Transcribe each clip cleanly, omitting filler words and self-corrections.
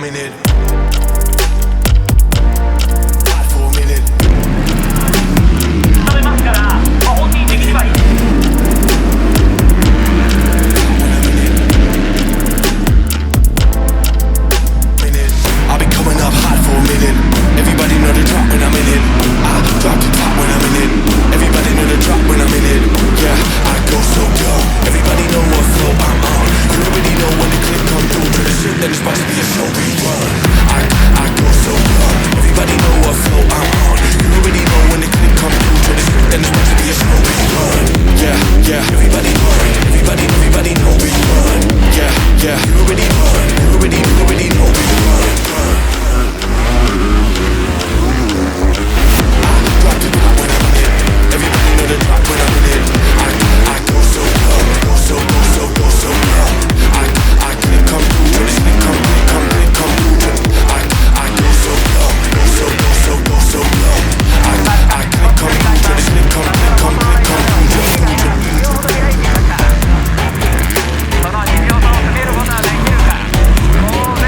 minute. Hot for a minute. I'll be coming up hot for a minute. Everybody know the drop when I'm in it. I drop the top when I'm in it. Everybody know the drop when I'm in it. Yeah, I go so dumb. Everybody know what flow I'm on. You already know when the clip come through to the shit, then it's about to be a show rerun. I go so dumb. Everybody know what flow I'm on. You already know when the clip come through to the shit, then it's about to be a show rerun. Yeah, everybody run. Everybody know we run. Yeah, you already run. You already know we run. Drop the top when I'm in it. Everybody know the drop when I'm in it. I go so dumb, go so dumb. I can't come through till this thing come through. I go so dumb, go so dumb. I can't come through till this thing come through. その2秒差を詰めることはできるか。当然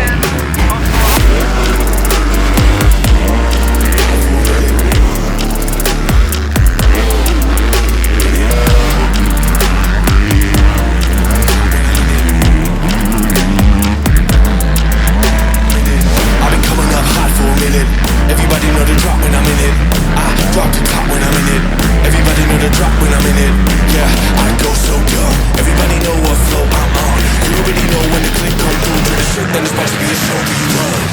Everybody know the drop when I'm in it. I drop the top when I'm in it. Everybody know the drop when I'm in it. Yeah, I go so dumb. Everybody know what flow I'm on. You already know when the clip come through to the shit, then it's about to be a show rerun.